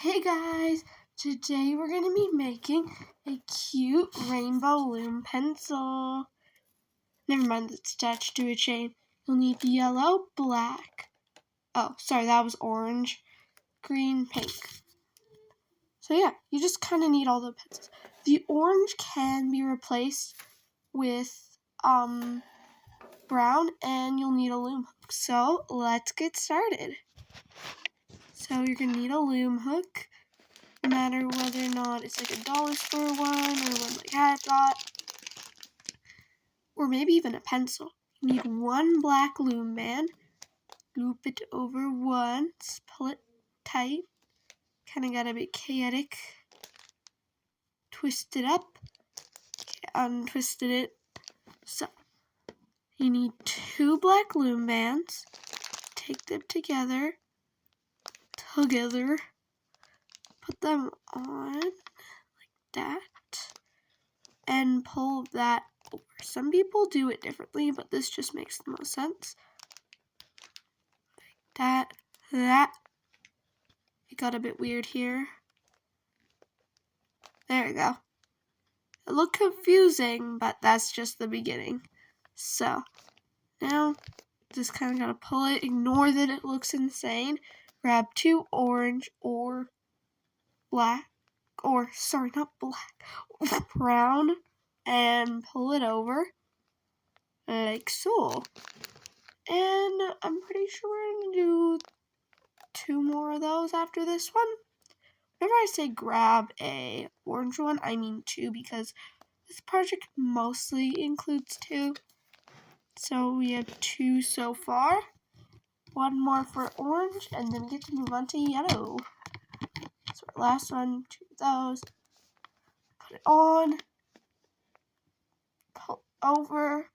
Hey guys, today we're going to be making a cute rainbow Loom pencil. Never mind, it's attached to a chain. You'll need yellow, black. Oh, sorry, that was orange, green, pink. So yeah, you just kind of need all the pencils. The orange can be replaced with brown, and you'll need a loom hook. So let's get started. So you're going to need a loom hook. No matter whether or not it's like a dollar store one or one like I got, or maybe even a pencil. You need one black loom band, loop it over once, pull it tight, kind of got a bit chaotic, twist it up, untwisted it. So you need two black loom bands, take them together, put them on like that, and pull that over. Some people do it differently, but this just makes the most sense. Like that. It got a bit weird here. There we go. It looked confusing, but that's just the beginning. So, now, just kind of gotta pull it. Ignore that it looks insane. Grab two orange or black, or sorry, not black, brown, and pull it over like so. And I'm pretty sure we're gonna do two more of those after this one. Whenever I say grab a orange one, I mean two, because this project mostly includes two. So we have two so far. One more for orange, and then we get to move on to yellow. So our last one, two of those. Put it on. Pull over.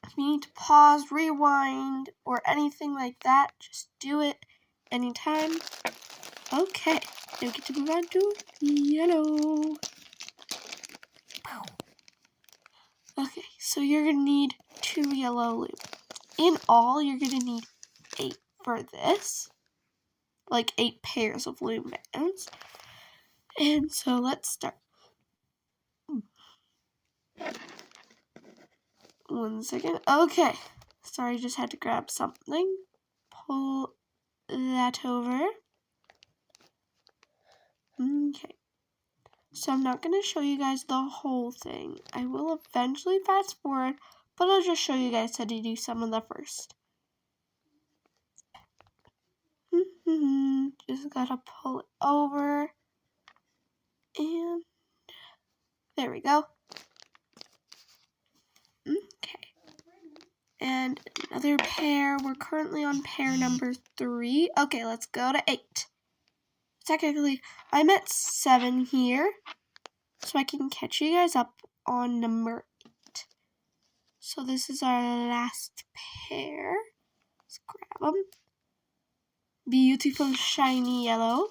If you need to pause, rewind, or anything like that, just do it anytime. Okay, now we get to move on to yellow. Okay, so you're going to need two yellow loops. In all, you're going to need 8 for this. Like 8 pairs of loom bands. And so let's start. 1 second. Okay. Sorry, just had to grab something. Pull that over. Okay. So I'm not going to show you guys the whole thing. I will eventually fast forward, but I'll just show you guys how to do some of the first. Just gotta pull it over. And there we go. Okay. And another pair. We're currently on pair number 3. Okay, let's go to 8. Technically, I'm at 7 here, so I can catch you guys up on number 8. So this is our last pair. Let's grab them. Beautiful shiny yellow.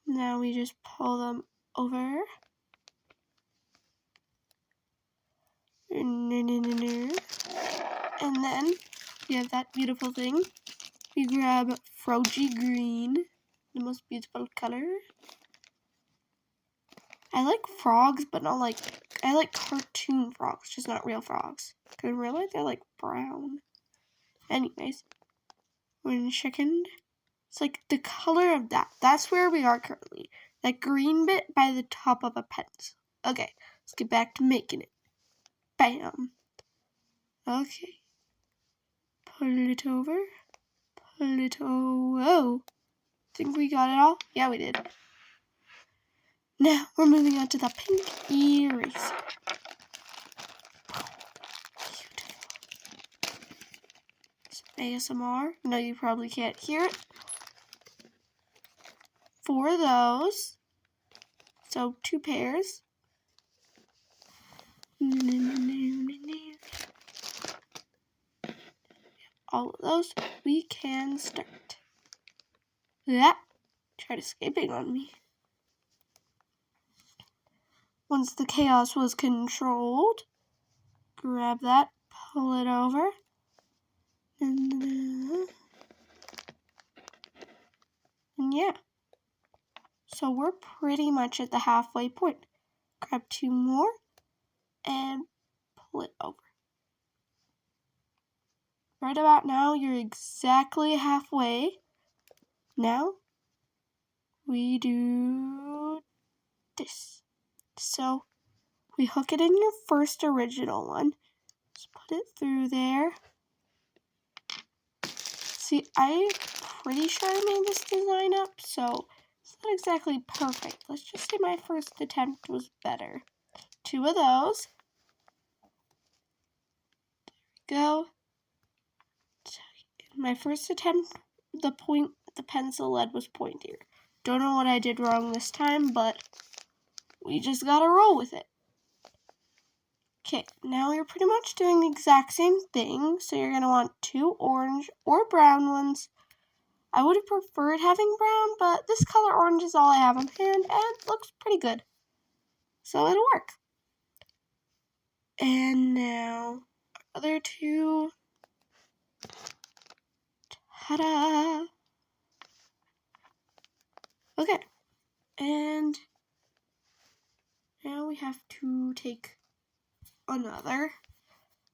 Now we just pull them over. And then we have that beautiful thing. We grab Frogy Green, the most beautiful color. I like frogs, but not like, I like cartoon frogs, just not real frogs. Because in real life, they're like brown. Anyways, we're in second. It's like the color of that. That's where we are currently. That green bit by the top of a pencil. Okay, let's get back to making it. Bam. Okay. Pull it over. Pull it over. Whoa. Think we got it all? Yeah, we did. Now, we're moving on to the pink eraser. Beautiful. Some ASMR. No, you probably can't hear it. 4 of those. So, 2 pairs. All of those. We can start. That tried escaping on me. Once the chaos was controlled, grab that, pull it over. And yeah. So we're pretty much at the halfway point. Grab 2 more and pull it over. Right about now, you're exactly halfway. Now, we do this. So, we hook it in your first original one. Just put it through there. See, I'm pretty sure I made this design up, so it's not exactly perfect. Let's just say my first attempt was better. 2 of those. There we go. My first attempt, the pencil lead was pointier. Don't know what I did wrong this time, but we just gotta roll with it. Okay, now you're pretty much doing the exact same thing. So you're gonna want 2 orange or brown ones. I would have preferred having brown, but this color orange is all I have on hand and looks pretty good. So it'll work. And now, other 2. Ta-da! Okay, and now we have to take another.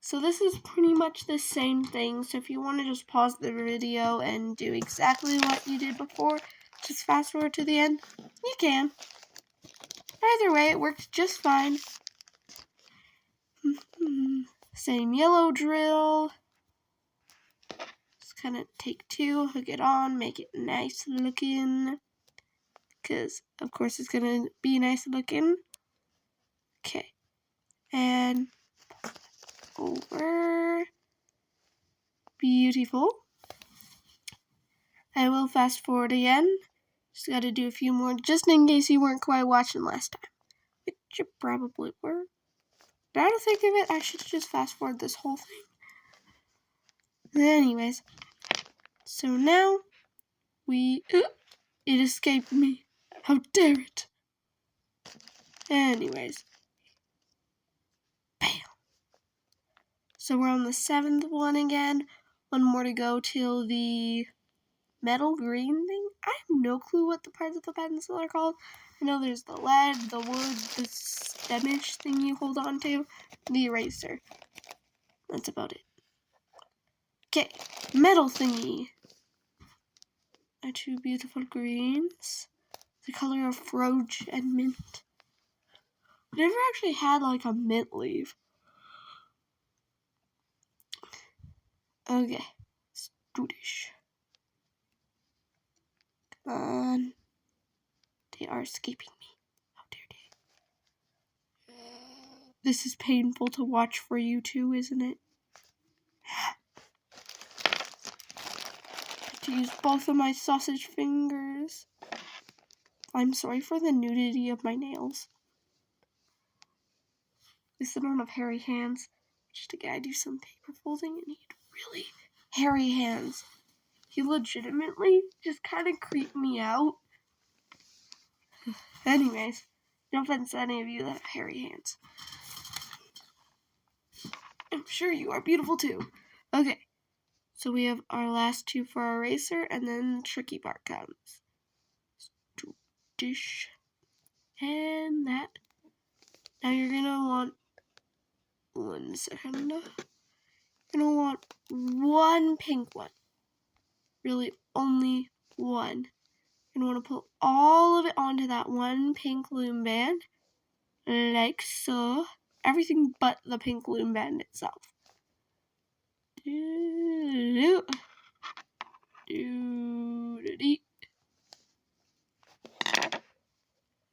So this is pretty much the same thing. So if you want to just pause the video and do exactly what you did before, just fast forward to the end, you can. Either way, it works just fine. Same yellow drill. Just kind of take 2, hook it on, make it nice looking. Because, of course, it's going to be nice looking. Okay. And over. Beautiful. I will fast forward again. Just got to do a few more, just in case you weren't quite watching last time. Which you probably were. Now to think of it, I should just fast forward this whole thing. Anyways. So now, it escaped me. How dare it? Anyways. Bam. So we're on the 7th one again. 1 more to go till the metal green thing. I have no clue what the parts of the pencil are called. I know there's the lead, the wood, the stemish thing you hold on to, the eraser. That's about it. Okay, metal thingy. 2 beautiful greens. The color of froge and mint. I never actually had like a mint leaf. Okay, let's do this. Come on. They are escaping me. How dare they? This is painful to watch for you too, isn't it? I have to use both of my sausage fingers. I'm sorry for the nudity of my nails. At least I don't have hairy hands. Just a guy do some paper folding and he had really hairy hands. He legitimately just kind of creeped me out. Anyways, no offense to any of you that have hairy hands. I'm sure you are beautiful too. Okay, so we have our last 2 for our eraser, and then the tricky part comes. Dish. And that. Now you're gonna want 1 second. You're gonna want 1 pink one. Really, only 1. You're gonna want to put all of it onto that 1 pink loom band, like so. Everything but the pink loom band itself.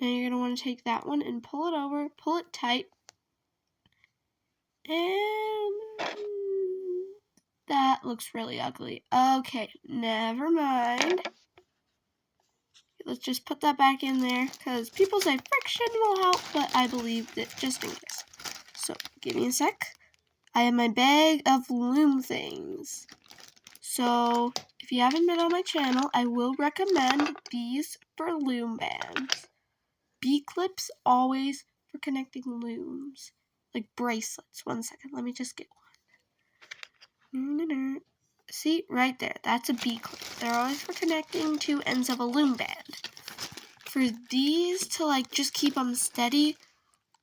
Now you're gonna want to take that one and pull it over, pull it tight, and that looks really ugly. Okay, never mind. Let's just put that back in there, because people say friction will help, but I believe that just in case. So, give me a sec. I have my bag of loom things. So, if you haven't been on my channel, I will recommend these for loom bands. B-clips always for connecting looms. Like bracelets. 1 second, let me just get one. See, right there, that's a B clip. They're always for connecting two ends of a loom band. For these to like just keep them steady,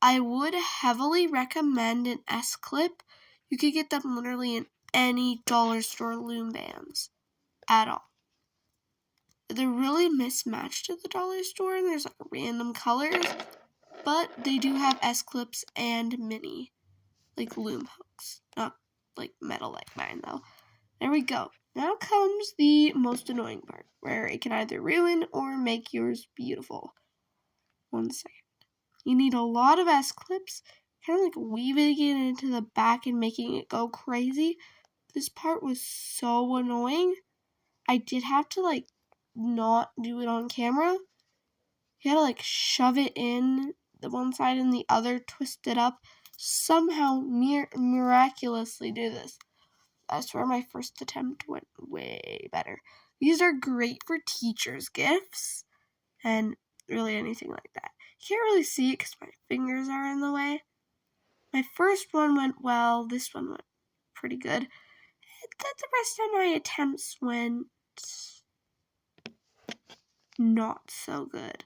I would heavily recommend an S clip. You could get them literally in any dollar store loom bands at all. They're really mismatched at the dollar store, and there's like random colors, but they do have S clips and mini, like loom hooks, not like metal like mine though. There we go. Now comes the most annoying part, where it can either ruin or make yours beautiful. 1 second. You need a lot of S clips, kind of like weaving it into the back and making it go crazy. This part was so annoying. I did have to like not do it on camera. You had to like shove it in the one side and the other, twist it up. Somehow miraculously do this. I swear my first attempt went way better. These are great for teachers' gifts and really anything like that. You can't really see it because my fingers are in the way. My first one went well. This one went pretty good. The rest of my attempts went not so good.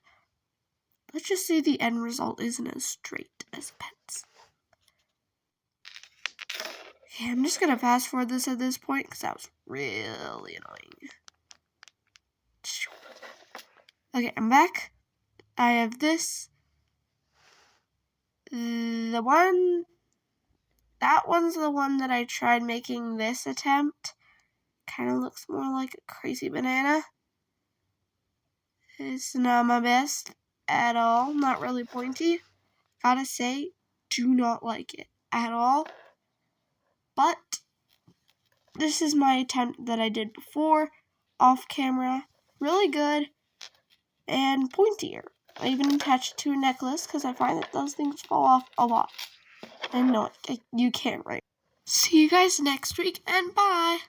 Let's just say the end result isn't as straight as a pencil. Okay, I'm just going to fast forward this at this point because that was really annoying. Okay, I'm back. I have this. That one's the one that I tried making this attempt. Kind of looks more like a crazy banana. It's not my best at all. Not really pointy. Gotta say, do not like it at all. But this is my attempt that I did before, off camera. Really good and pointier. I even attached it to a necklace because I find that those things fall off a lot. And no, you can't, right? See you guys next week, and bye!